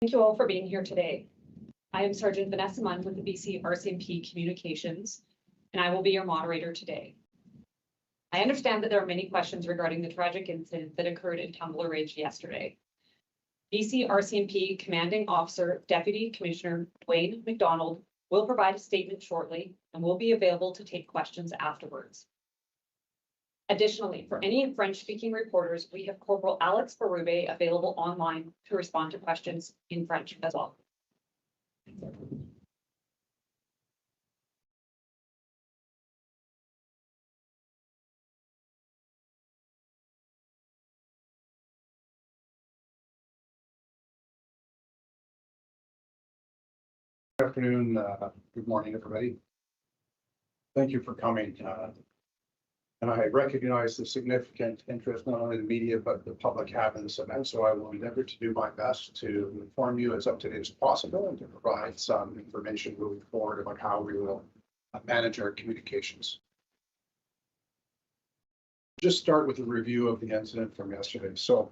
Thank you all for being here today. I am Sergeant Vanessa Munn with the BC RCMP Communications, and I will be your moderator today. I understand that there are many questions regarding the tragic incident that occurred in Tumbler Ridge yesterday. BC RCMP Commanding Officer Deputy Commissioner Dwayne McDonald will provide a statement shortly and will be available to take questions afterwards. Additionally, for any French-speaking reporters, we have Corporal Alex Berube available online to respond to questions in French as well. Good afternoon, good morning, everybody. Thank you for coming. And I recognize the significant interest not only the media but the public have in this event, so I will endeavor to do my best to inform you as up to date as possible and to provide some information moving forward about how we will manage our communications. Just start with a review of the incident from yesterday. So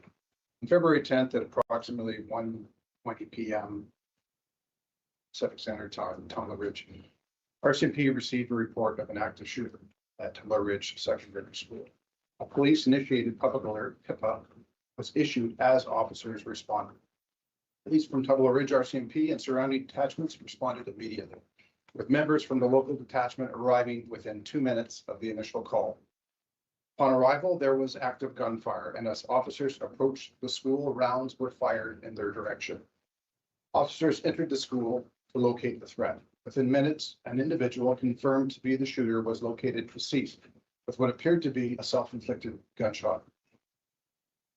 on February 10th at approximately 1:20 p.m. Pacific Standard Time, Tumbler Ridge, RCMP received a report of an active shooter at Tumbler Ridge Secondary School. A police-initiated public alert, PIPA, was issued as officers responded. Police from Tumbler Ridge RCMP and surrounding detachments responded immediately, with members from the local detachment arriving within 2 minutes of the initial call. Upon arrival, there was active gunfire, and as officers approached the school, rounds were fired in their direction. Officers entered the school to locate the threat. Within minutes, an individual confirmed to be the shooter was located deceased with what appeared to be a self-inflicted gunshot.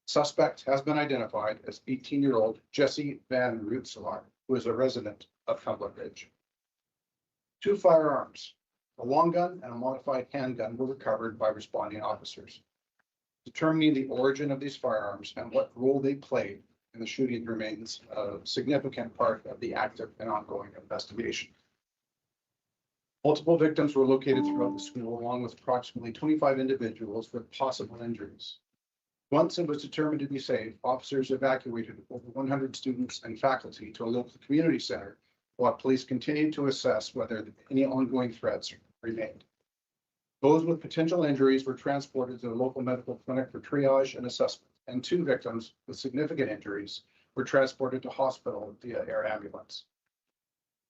Suspect has been identified as 18-year-old Jesse Van Rootselaar, who is a resident of Tumbler Ridge. 2 firearms, a long gun and a modified handgun, were recovered by responding officers. Determining the origin of these firearms and what role they played in the shooting remains a significant part of the active and ongoing investigation. Multiple victims were located throughout the school, along with approximately 25 individuals with possible injuries. Once it was determined to be safe, officers evacuated over 100 students and faculty to a local community center, while police continued to assess whether any ongoing threats remained. Those with potential injuries were transported to the local medical clinic for triage and assessment, and 2 victims with significant injuries were transported to hospital via air ambulance.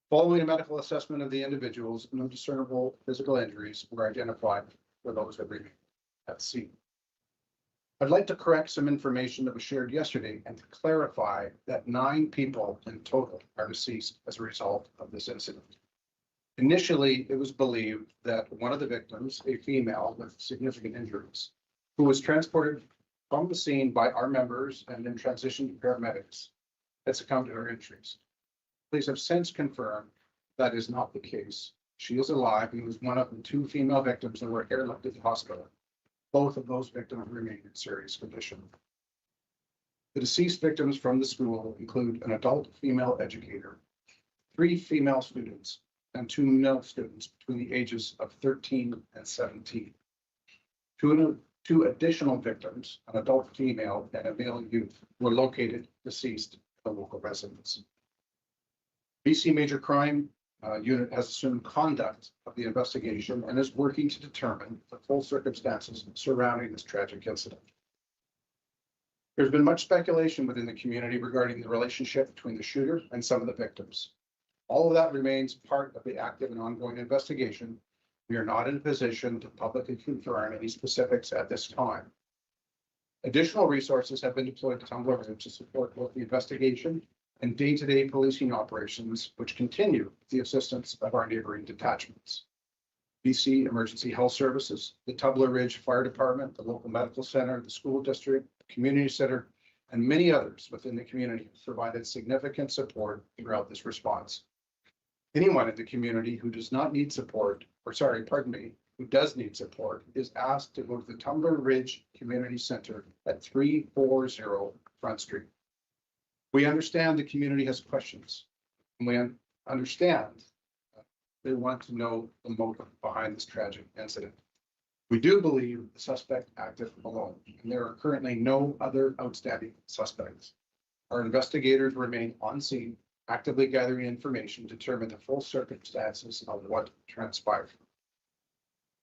Following a medical assessment of the individuals, no discernible physical injuries were identified for those that remained at the scene. I'd like to correct some information that was shared yesterday and to clarify that 9 people in total are deceased as a result of this incident. Initially, it was believed that one of the victims, a female with significant injuries, who was transported from the scene by our members and then transitioned to paramedics, had succumbed to her injuries. Police have since confirmed that is not the case. She is alive and was one of the 2 female victims that were airlifted to hospital. Both of those victims remain in serious condition. The deceased victims from the school include an adult female educator, 3 female students, and 2 male students between the ages of 13 and 17. 2 additional victims, an adult female and a male youth, were located deceased in the local residence. BC Major Crime Unit has assumed conduct of the investigation and is working to determine the full circumstances surrounding this tragic incident. There's been much speculation within the community regarding the relationship between the shooter and some of the victims. All of that remains part of the active and ongoing investigation. We are not in a position to publicly confirm any specifics at this time. Additional resources have been deployed to Tumbler Ridge to support both the investigation and day-to-day policing operations, which continue with the assistance of our neighboring detachments. BC Emergency Health Services, the Tumbler Ridge Fire Department, the local medical center, the school district, the community center, and many others within the community have provided significant support throughout this response. Anyone in the community who does not need support, who does need support, is asked to go to the Tumbler Ridge Community Center at 340 Front Street. We understand the community has questions, and we understand they want to know the motive behind this tragic incident. We do believe the suspect acted alone, and there are currently no other outstanding suspects. Our investigators remain on scene, actively gathering information to determine the full circumstances of what transpired.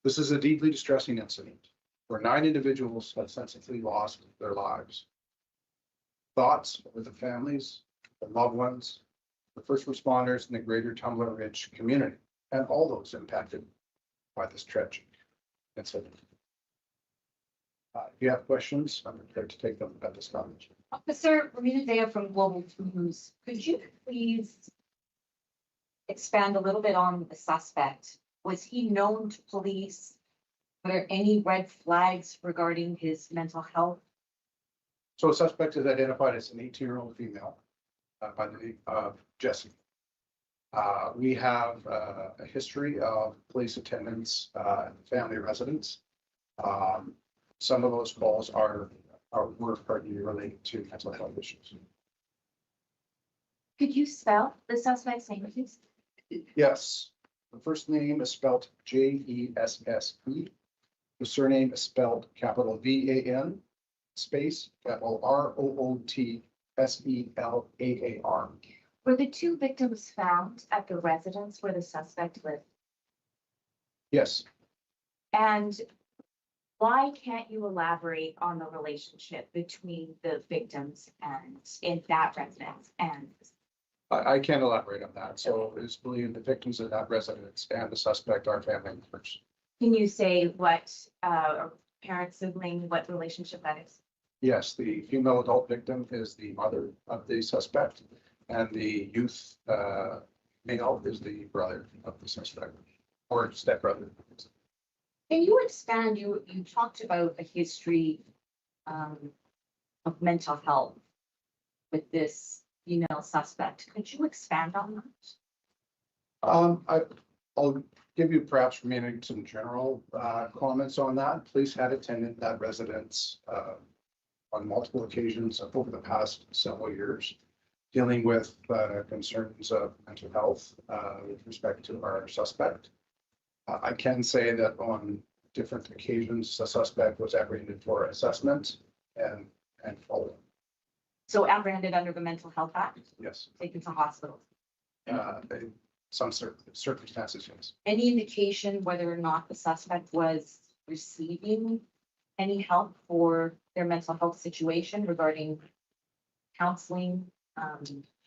This is a deeply distressing incident where 9 individuals have senselessly lost their lives. Thoughts with the families, the loved ones, the first responders in the greater Tumbler Ridge community, and all those impacted by this tragic incident. If you have questions, I'm prepared to take them at this time. Officer Ramita Daya from Global News. Could you please expand a little bit on the suspect? Was he known to police? Were there any red flags regarding his mental health? So a suspect is identified as an 18-year-old female by the name of Jessie. We have a history of police attendance at family residence. Some of those calls were partly related to mental health issues. Could you spell the suspect's name, please? Yes, the first name is spelled Jesse. The surname is spelled capital VAN space capital ROOTSELAAR. Were the 2 victims found at the residence where the suspect lived? Yes. And why can't you elaborate on the relationship between the victims and in that residence and? I can't elaborate on that. So it is believed the victims of that residence and the suspect are family members. Can you say what parent, sibling, what relationship that is? Yes, the female adult victim is the mother of the suspect, and the youth male is the brother of the suspect, or stepbrother. Can you expand, you talked about a history of mental health with this female suspect. Could you expand on that? I'll give you perhaps remaining some general comments on that. Police had attended that residence on multiple occasions over the past several years, dealing with concerns of mental health with respect to our suspect. I can say that on different occasions, the suspect was apprehended for assessment and follow-up. So apprehended under the Mental Health Act, Yes, taken to hospital. in some circumstances, yes. Any indication whether or not the suspect was receiving any help for their mental health situation regarding counseling,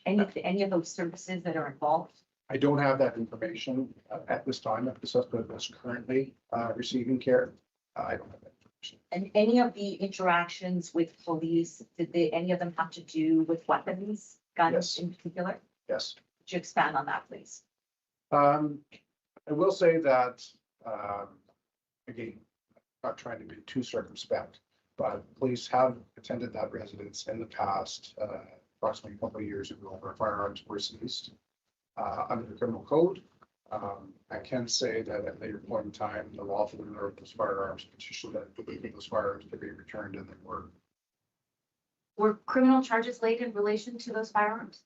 any of those services that are involved? I don't have that information at this time. If the suspect is currently receiving care, I don't have that information. And any of the interactions with police, any of them have to do with weapons, guns Yes. in particular? Yes. Could you expand on that, please? I will say that, again, not trying to be too circumspect, but police have attended that residence in the past, approximately a couple of years ago, where firearms were seized under the criminal code. I can say that at a later point in time, the lawful owner of those firearms petitioned that those firearms to be returned, and they were. Were criminal charges laid in relation to those firearms?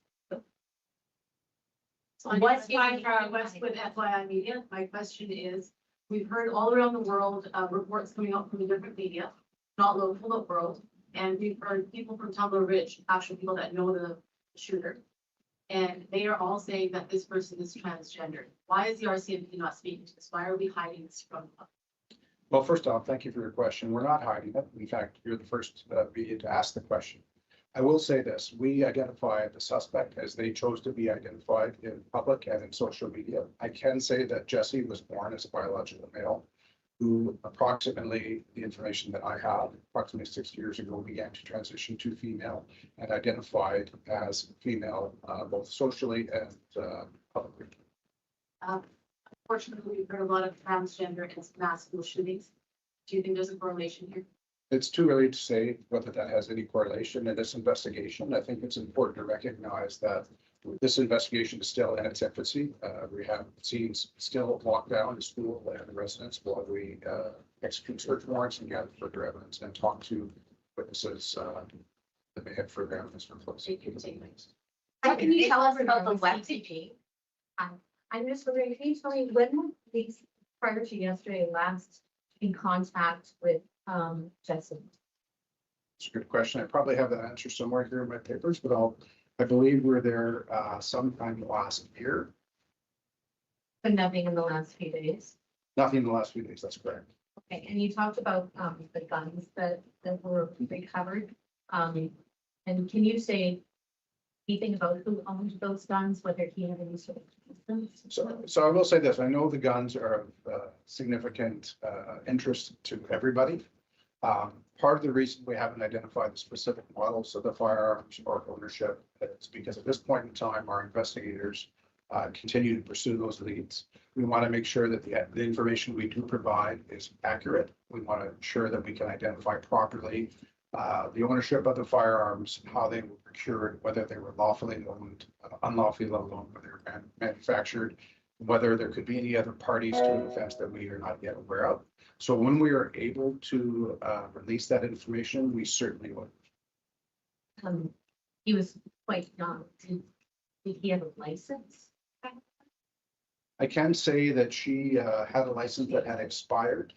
So I'm What's West in- West with FYI Media. My question is, we've heard all around the world, reports coming out from the different media, not local, but world. And we've heard people from Tumbler Ridge, actual people that know the shooter. And they are all saying that this person is transgender. Why is the RCMP not speaking to this? Why are we hiding this from them? Well, first off, thank you for your question. We're not hiding it. In fact, you're the first media to ask the question. I will say this, we identified the suspect as they chose to be identified in public and in social media. I can say that Jesse was born as a biological male who approximately, the information that I have, approximately 6 years ago began to transition to female and identified as female, both socially and publicly. Unfortunately, we've heard a lot of transgender and mass school shootings. Do you think there's a correlation here? It's too early to say whether that has any correlation in this investigation. I think it's important to recognize that this investigation is still in its infancy. We have seen still lockdown in school and residents while we execute search warrants and gather further evidence and talk to witnesses that may have further evidence for close. Can you tell us about the website? I'm just wondering, can you tell me when were these prior to yesterday last in contact with Jesse? It's a good question. I probably have that answer somewhere here in my papers, but I believe we're there sometime last year. But nothing in the last few days. Nothing in the last few days, that's correct. Okay, and you talked about the guns that were recovered. And can you say anything about who owned those guns, whether he had any sort of license? So I will say this, I know the guns are of significant interest to everybody. Part of the reason we haven't identified the specific models of the firearms or ownership is because at this point in time, our investigators continue to pursue those leads. We want to make sure that the information we do provide is accurate. We want to ensure that we can identify properly the ownership of the firearms, how they were procured, whether they were lawfully owned, unlawfully owned, whether they were manufactured, whether there could be any other parties to an offense that we are not yet aware of. So when we are able to release that information, we certainly would. He was quite young. Did he have a license? I can say that she had a license that had expired.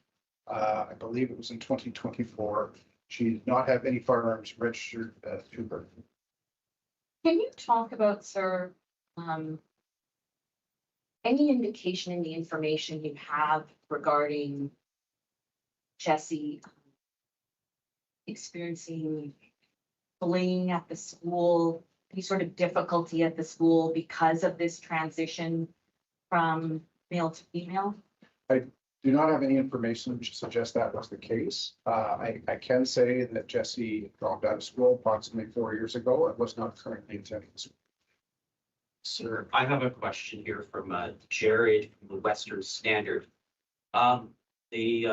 I believe it was in 2024. She did not have any firearms registered to her. Can you talk about, sir, any indication in the information you have regarding Jesse experiencing bullying at the school, any sort of difficulty at the school because of this transition from male to female? Do not have any information to suggest that was the case. I can say that Jesse dropped out of school approximately 4 years ago and was not currently attending school. Sir, I have a question here from Jared from the Western Standard. They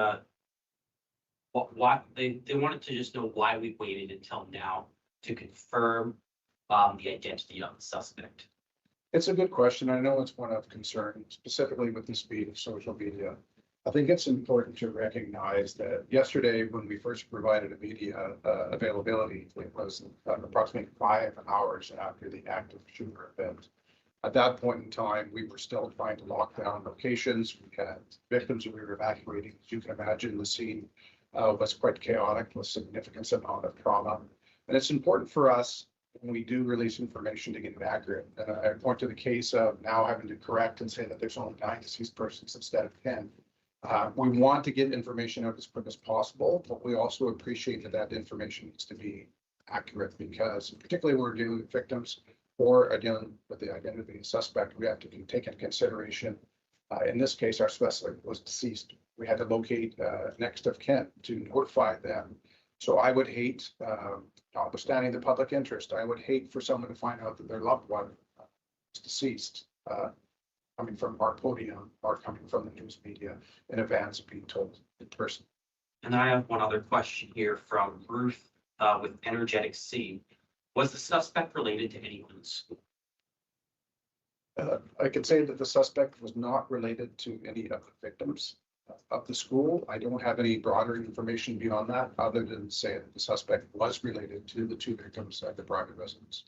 wanted to just know why we waited until now to confirm the identity of the suspect. It's a good question. I know it's one of concern, specifically with the speed of social media. I think it's important to recognize that yesterday, when we first provided a media availability, it was approximately 5 hours after the active shooter event. At that point in time, we were still trying to lock down locations. We had victims that we were evacuating. As you can imagine, the scene was quite chaotic with significant amount of trauma. And it's important for us when we do release information to get it accurate. And I point to the case of now having to correct and say that there's only 9 deceased persons instead of 10. We want to get information out as quick as possible, but we also appreciate that that information needs to be accurate because particularly when we're dealing with victims or dealing with the identity of the suspect, we have to take into consideration. In this case, our suspect was deceased. We had to locate next of kin to notify them. So I would hate, notwithstanding the public interest, I would hate for someone to find out that their loved one is deceased, coming from our podium or coming from the news media in advance of being told in person. And I have one other question here from Ruth with Energetic C. Was the suspect related to anyone in school? I can say that the suspect was not related to any of the victims of the school. I don't have any broader information beyond that, other than say that the suspect was related to the 2 victims at the private residence.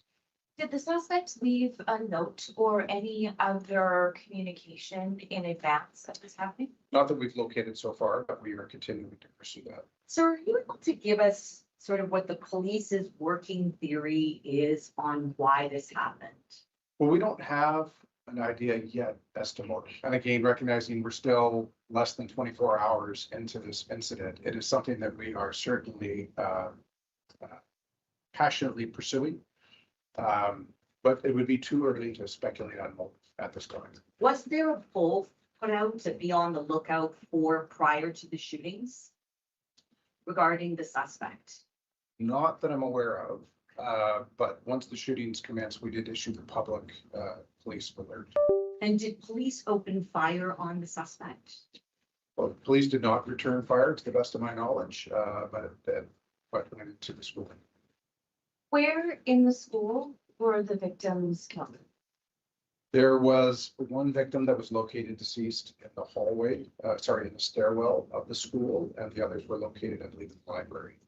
Did the suspect leave a note or any other communication in advance of this happening? Not that we've located so far, but we are continuing to pursue that. So are you able to give us sort of what the police's working theory is on why this happened? Well, we don't have an idea yet as to motive. And again, recognizing we're still less than 24 hours into this incident, it is something that we are certainly passionately pursuing. But it would be too early to speculate on motive at this time. Was there a poll put out to be on the lookout for prior to the shootings regarding the suspect? Not that I'm aware of, but once the shootings commenced, we did issue the public police alert. And did police open fire on the suspect? Well, police did not return fire to the best of my knowledge, but it went into the school. Where in the school were the victims killed? There was one victim that was located deceased in the hallway, in the stairwell of the school, and the others were located, I believe, in the library.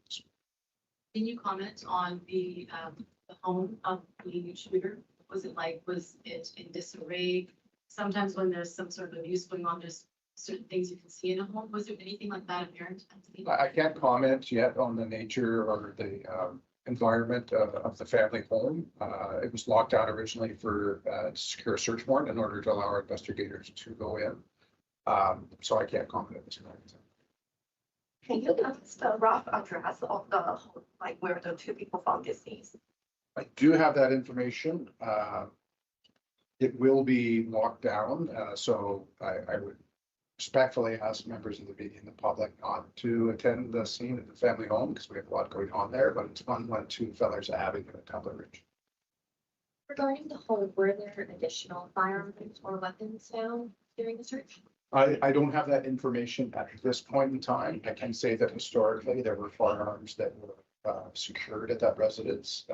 Can you comment on the home of the shooter? Was it in disarray? Sometimes when there's some sort of abuse going on, there's certain things you can see in a home? Was there anything like that apparent? I can't comment yet on the nature or the environment of the family home. It was locked down originally for to secure a search warrant in order to allow our investigators to go in. So I can't comment at this point. Can you give us the rough address of the, like, where the two people found deceased? I do have that information. It will be locked down, so I would respectfully ask members of the media and the public not to attend the scene at the family home because we have a lot going on there, but it's 112 Fellers Avenue at Tumbler Ridge. Regarding the home, were there additional firearms or weapons found during the search? I don't have that information at this point in time. I can say that historically there were firearms that were secured at that residence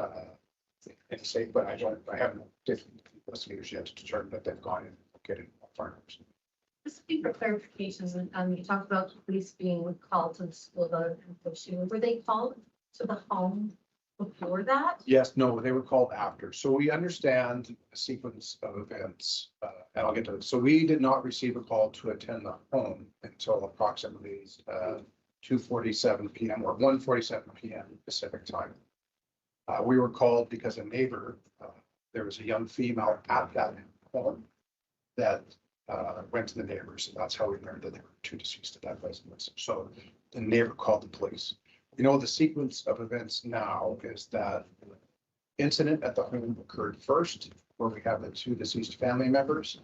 in safe, but I haven't different investigators yet to determine that they've gone in and getting firearms. Just looking for clarification, you talked about the police being called to the school about the shooting. Were they called to the home before that? Yes, no, they were called after. So we understand the sequence of events, and I'll get to it. So we did not receive a call to attend the home until approximately 2:47 p.m. or 1:47 p.m. Pacific time. We were called because a neighbor, there was a young female at that home that went to the neighbors, and that's how we learned that there were two deceased at that residence. So the neighbor called the police. You know, the sequence of events now is that incident at the home occurred first, where we have the two deceased family members.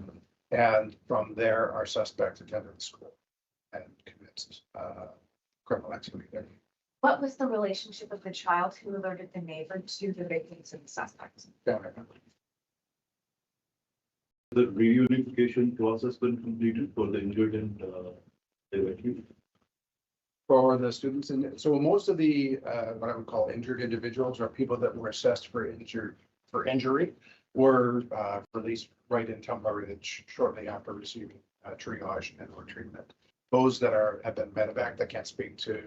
And from there, our suspect attended the school and commits criminal activity there. What was the relationship of the child who alerted the neighbor to the victims and the suspects? Family member. The reunification process been completed for the injured and evacuated? For the students, and so most of the what I would call injured individuals are people that were assessed for injury were released right in Tumbler Ridge shortly after receiving triage and or treatment. Those that have been medevac, I can't speak to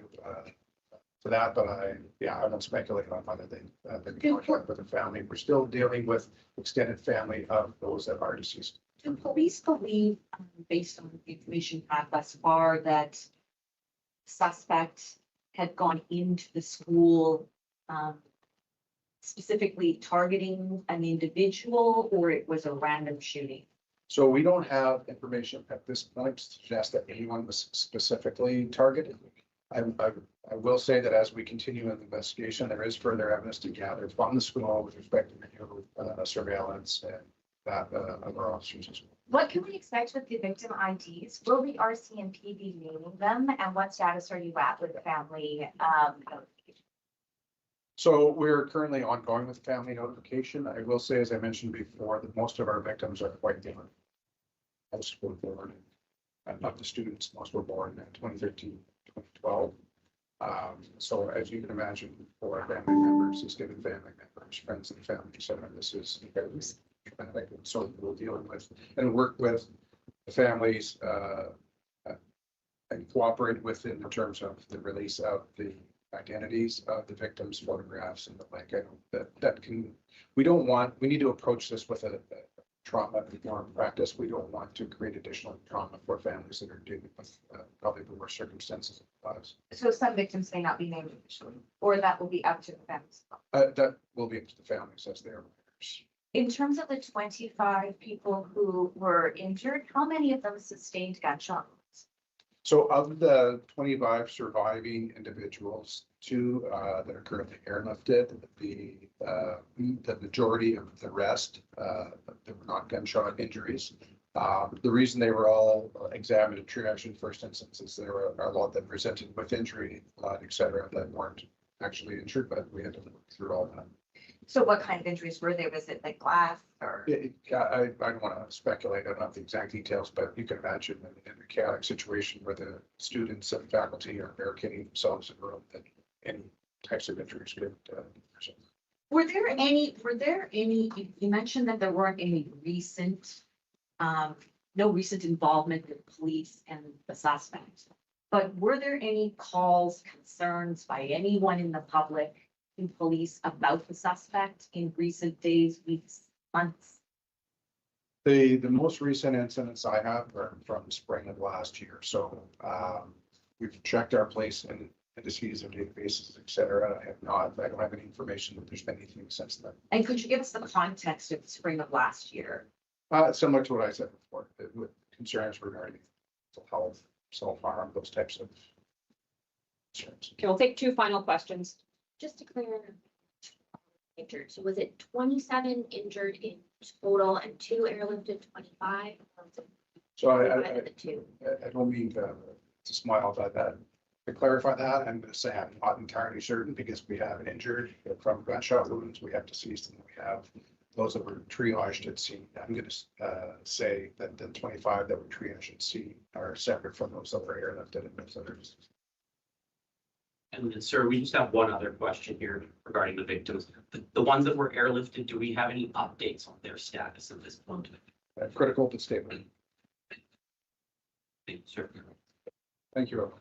that, but I won't speculate on whether they've been in contact with the family. We're still dealing with extended family of those that are deceased. Do police believe, based on the information had thus far, that suspect had gone into the school specifically targeting an individual, or it was a random shooting? So we don't have information at this point to suggest that anyone was specifically targeted. I will say that as we continue in the investigation, there is further evidence to gather from the school with respect to video surveillance and that of our officers as well. What can we expect with the victim IDs? Will the RCMP be naming them? And what status are you at with the family? So we're currently ongoing with family notification. I will say, as I mentioned before, that most of our victims are quite young. Most were born, and not the students, most were born in 2013, 2012. So as you can imagine, for our family members, extended family members, friends and family, so this is incredibly traumatic. And so we'll deal with and work with the families and cooperate with it in terms of the release of the identities of the victims, photographs and the like. I know that can, we need to approach this with a trauma informed practice. We don't want to create additional trauma for families that are dealing with probably the worst circumstances of their lives. So some victims may not be named officially, or that will be up to the families. That will be up to the families as their lawyers. In terms of the 25 people who were injured, how many of them sustained gunshot wounds? So of the 25 surviving individuals, 2 that are currently airlifted, the majority of the rest, there were not gunshot injuries. The reason they were all examined and triaged in first instance is there were a lot that presented with injury, blood, et cetera, that weren't actually injured, but we had to work through all that. So what kind of injuries were they? Was it like glass or? I don't want to speculate on the exact details, but you can imagine in a chaotic situation where the students and faculty are barricading themselves in a room, that any types of injuries could present. Were there any, you mentioned that there weren't any recent, no recent involvement with police and the suspect, but were there any calls, concerns by anyone in the public to police about the suspect in recent days, weeks, months? The most recent incidents I have are from spring of last year, so we've checked our place in indices and databases, et cetera. I don't have any information that there's been anything since then. And could you give us the context of the spring of last year? Similar to what I said before, with concerns regarding mental health, self-harm, those types of concerns. Okay, we'll take 2 final questions. Just to clear, injured, so was it 27 injured in total and 2 airlifted 25? Or was it So I divided into 2? I don't mean to smile about that. To clarify that, I'm going to say I'm not entirely certain because we have an injured from gunshot wounds. We have deceased and we have those that were triaged at scene. I'm going to say that the 25 that were triaged at scene are separate from those that were airlifted and those others. And then, sir, we just have one other question here regarding the victims. The ones that were airlifted, do we have any updates on their status at this point? Critical to statement. Thank you, sir. Thank you.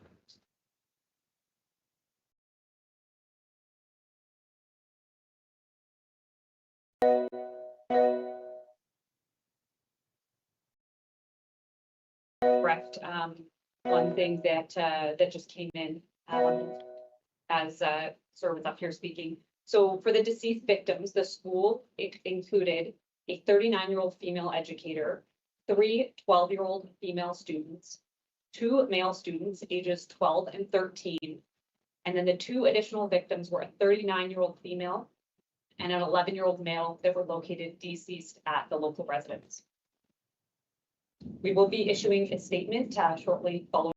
Correct. One thing that just came in, as Sir was up here speaking. So for the deceased victims, the school included a 39-year-old female educator, 3 12-year-old female students, 2 male students ages 12 and 13. And then the 2 additional victims were a 39-year-old female and an 11-year-old male that were located deceased at the local residence. We will be issuing a statement shortly following